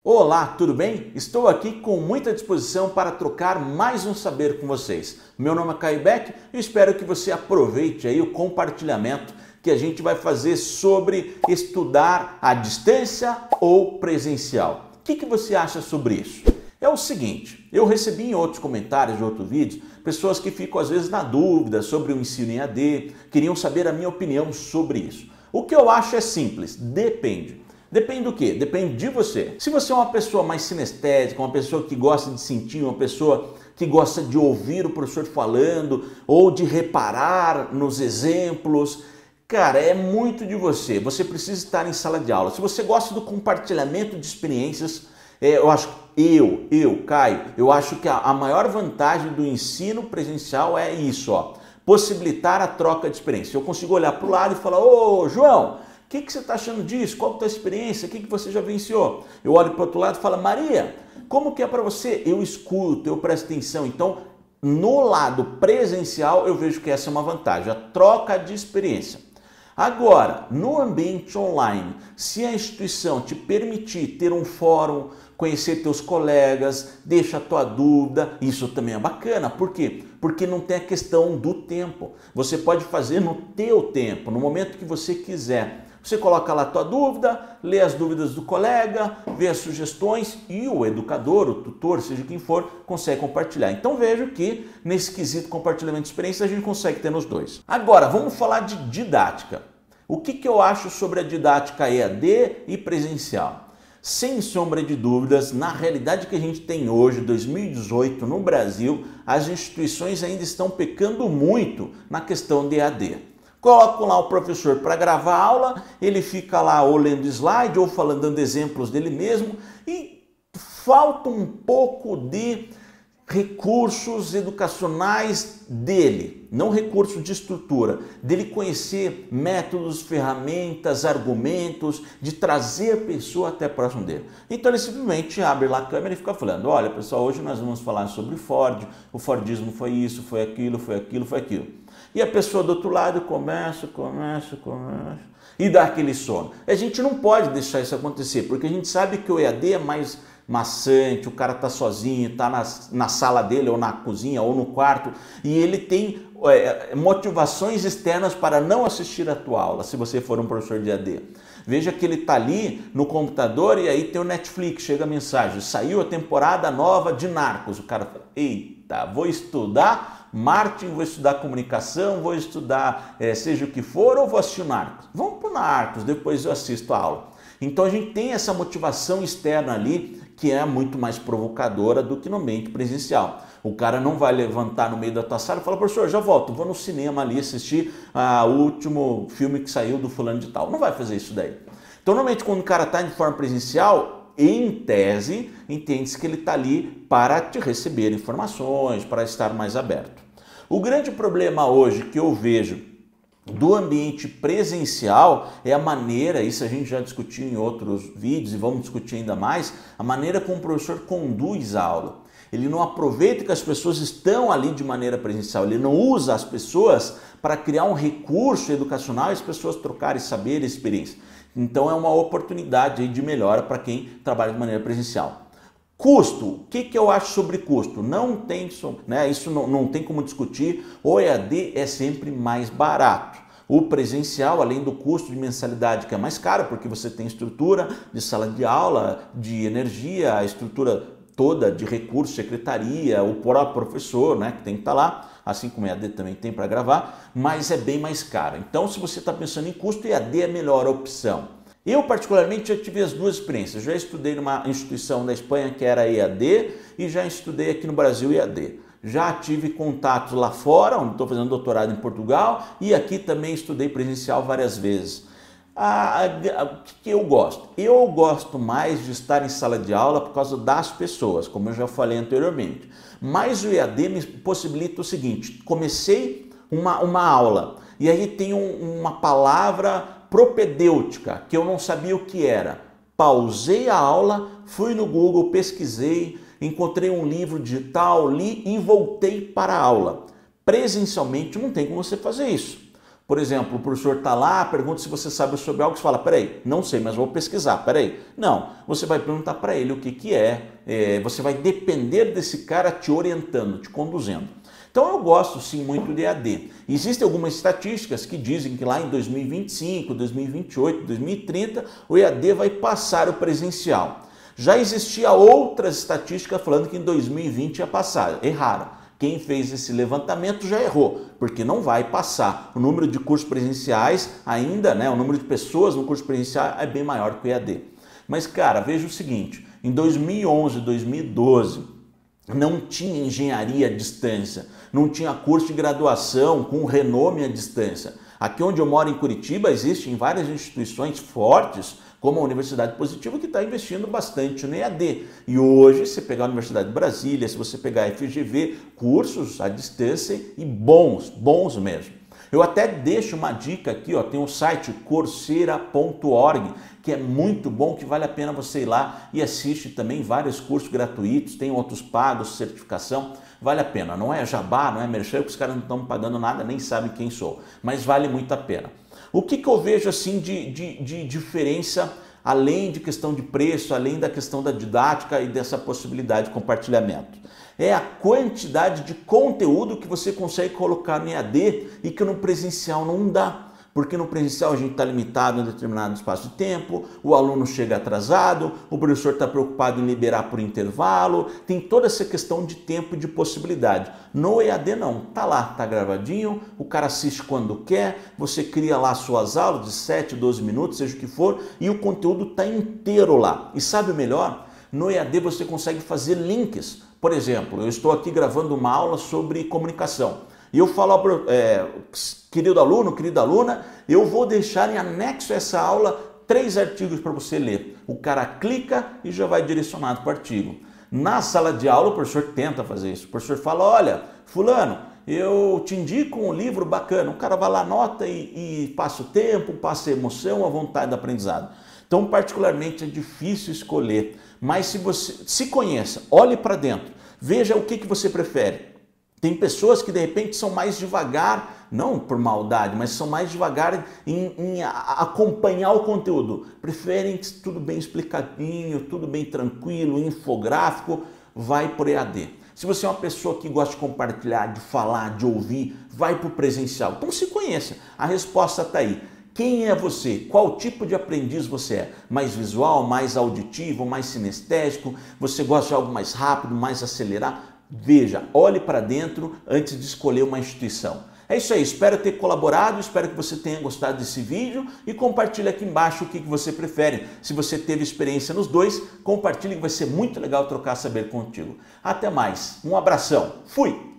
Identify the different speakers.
Speaker 1: Olá, tudo bem? Estou aqui com muita disposição para trocar mais um saber com vocês. Meu nome é Caio Beck e espero que você aproveite aí o compartilhamento que a gente vai fazer sobre estudar à distância ou presencial. O que você acha sobre isso? É o seguinte, eu recebi em outros comentários de outros vídeos pessoas que ficam às vezes na dúvida sobre o ensino em AD, queriam saber a minha opinião sobre isso. O que eu acho é simples, depende. Depende do quê? Depende de você. Se você é uma pessoa mais sinestésica, uma pessoa que gosta de sentir, uma pessoa que gosta de ouvir o professor falando ou de reparar nos exemplos, cara, é muito de você. Você precisa estar em sala de aula. Se você gosta do compartilhamento de experiências, Caio, eu acho que a maior vantagem do ensino presencial é isso, ó, possibilitar a troca de experiência. Eu consigo olhar para o lado e falar, ô João, o que você está achando disso? Qual é a tua experiência? O que você já venciou? Eu olho para o outro lado e falo, Maria, como que é para você? Eu escuto, eu presto atenção. Então, no lado presencial, eu vejo que essa é uma vantagem, a troca de experiência. Agora, no ambiente online, se a instituição te permitir ter um fórum, conhecer teus colegas, deixa a tua dúvida, isso também é bacana. Por quê? Porque não tem a questão do tempo. Você pode fazer no teu tempo, no momento que você quiser. Você coloca lá a tua dúvida, lê as dúvidas do colega, vê as sugestões e o educador, o tutor, seja quem for, consegue compartilhar. Então vejo que nesse quesito compartilhamento de experiência a gente consegue ter nos dois. Agora, vamos falar de didática. O que eu acho sobre a didática EAD e presencial? Sem sombra de dúvidas, na realidade que a gente tem hoje, 2018, no Brasil, as instituições ainda estão pecando muito na questão de EAD. Colocam lá o professor para gravar a aula, ele fica lá ou lendo slide ou falando, dando exemplos dele mesmo e falta um pouco de recursos educacionais dele, não recursos de estrutura, dele conhecer métodos, ferramentas, argumentos, de trazer a pessoa até próximo dele. Então ele simplesmente abre lá a câmera e fica falando, olha pessoal, hoje nós vamos falar sobre Ford, o Fordismo foi isso, foi aquilo, foi aquilo, foi aquilo. E a pessoa do outro lado começa e dá aquele sono. A gente não pode deixar isso acontecer, porque a gente sabe que o EAD é mais maçante, o cara está sozinho, está na sala dele, ou na cozinha, ou no quarto, e ele tem motivações externas para não assistir a tua aula, se você for um professor de EAD. Veja que ele está ali no computador e aí tem o Netflix, chega a mensagem, saiu a temporada nova de Narcos. O cara fala, eita, vou estudar marketing, vou estudar comunicação, vou estudar seja o que for, ou vou assistir o Narcos. Vamos para o Narcos, depois eu assisto a aula. Então a gente tem essa motivação externa ali que é muito mais provocadora do que no ambiente presencial. O cara não vai levantar no meio da tua sala e falar, professor, já volto, vou no cinema ali assistir o último filme que saiu do fulano de tal. Não vai fazer isso daí. Então normalmente quando o cara está de forma presencial, em tese, entende-se que ele está ali para te receber informações, para estar mais aberto. O grande problema hoje que eu vejo do ambiente presencial é a maneira, isso a gente já discutiu em outros vídeos e vamos discutir ainda mais, a maneira como o professor conduz a aula. Ele não aproveita que as pessoas estão ali de maneira presencial, ele não usa as pessoas para criar um recurso educacional e as pessoas trocarem saber e experiência. Então é uma oportunidade aí de melhora para quem trabalha de maneira presencial. Custo, o que eu acho sobre custo? Não tem, isso não tem como discutir, o EAD é sempre mais barato. O presencial, além do custo de mensalidade que é mais caro, porque você tem estrutura de sala de aula, de energia, a estrutura toda de recursos, secretaria, o próprio professor, que tem que estar lá, assim como o EAD também tem para gravar, mas é bem mais caro. Então, se você está pensando em custo, EAD é a melhor opção. Eu, particularmente, já tive as duas experiências. Já estudei numa instituição da Espanha que era EAD e já estudei aqui no Brasil EAD. Já tive contatos lá fora, onde estou fazendo doutorado em Portugal, e aqui também estudei presencial várias vezes. O que eu gosto? Eu gosto mais de estar em sala de aula por causa das pessoas, como eu já falei anteriormente. Mas o EAD me possibilita o seguinte, comecei uma aula e aí tem uma palavra propedêutica, que eu não sabia o que era. Pausei a aula, fui no Google, pesquisei, encontrei um livro digital, li e voltei para a aula. Presencialmente não tem como você fazer isso. Por exemplo, o professor está lá, pergunta se você sabe sobre algo, você fala, peraí, não sei, mas vou pesquisar, peraí. Não, você vai perguntar para ele o que é, você vai depender desse cara te orientando, te conduzindo. Então eu gosto sim muito de EAD. Existem algumas estatísticas que dizem que lá em 2025, 2028, 2030, o EAD vai passar o presencial. Já existia outras estatísticas falando que em 2020 ia passar, erraram. Quem fez esse levantamento já errou, porque não vai passar. O número de cursos presenciais ainda, né, o número de pessoas no curso presencial é bem maior que o EAD. Mas, cara, veja o seguinte, em 2011, 2012, não tinha engenharia à distância, não tinha curso de graduação com renome à distância. Aqui onde eu moro em Curitiba, existem várias instituições fortes, como a Universidade Positiva, que está investindo bastante no EAD. E hoje, se pegar a Universidade de Brasília, se você pegar a FGV, cursos à distância e bons mesmo. Eu até deixo uma dica aqui, ó, tem um site coursera.org, que é muito bom, que vale a pena você ir lá e assiste também vários cursos gratuitos, tem outros pagos, certificação, vale a pena. Não é jabá, não é merchan, porque os caras não estão me pagando nada, nem sabem quem sou, mas vale muito a pena. O que eu vejo assim de diferença, além de questão de preço, além da questão da didática e dessa possibilidade de compartilhamento? É a quantidade de conteúdo que você consegue colocar no EAD e que no presencial não dá. Porque no presencial a gente está limitado em determinado espaço de tempo, o aluno chega atrasado, o professor está preocupado em liberar por intervalo, tem toda essa questão de tempo e de possibilidade. No EAD não, tá lá, tá gravadinho, o cara assiste quando quer, você cria lá suas aulas de 7, 12 minutos, seja o que for, e o conteúdo está inteiro lá. E sabe o melhor? No EAD você consegue fazer links. Por exemplo, eu estou aqui gravando uma aula sobre comunicação. E eu falo, querido aluno, querida aluna, eu vou deixar em anexo a essa aula 3 artigos para você ler. O cara clica e já vai direcionado para o artigo. Na sala de aula, o professor tenta fazer isso. O professor fala, olha, fulano, eu te indico um livro bacana. O cara vai lá, anota e passa o tempo, passa a emoção, a vontade do aprendizado. Então, particularmente, é difícil escolher. Mas se você se conheça, olhe para dentro, veja o que você prefere. Tem pessoas que de repente são mais devagar, não por maldade, mas são mais devagar em acompanhar o conteúdo. Preferem tudo bem explicadinho, tudo bem tranquilo, infográfico, vai por EAD. Se você é uma pessoa que gosta de compartilhar, de falar, de ouvir, vai para o presencial. Então se conheça, a resposta está aí. Quem é você? Qual tipo de aprendiz você é? Mais visual, mais auditivo, mais sinestésico? Você gosta de algo mais rápido, mais acelerado? Veja, olhe para dentro antes de escolher uma instituição. É isso aí, espero ter colaborado, espero que você tenha gostado desse vídeo e compartilhe aqui embaixo o que você prefere. Se você teve experiência nos dois, compartilhe que vai ser muito legal trocar saber contigo. Até mais, um abração, fui!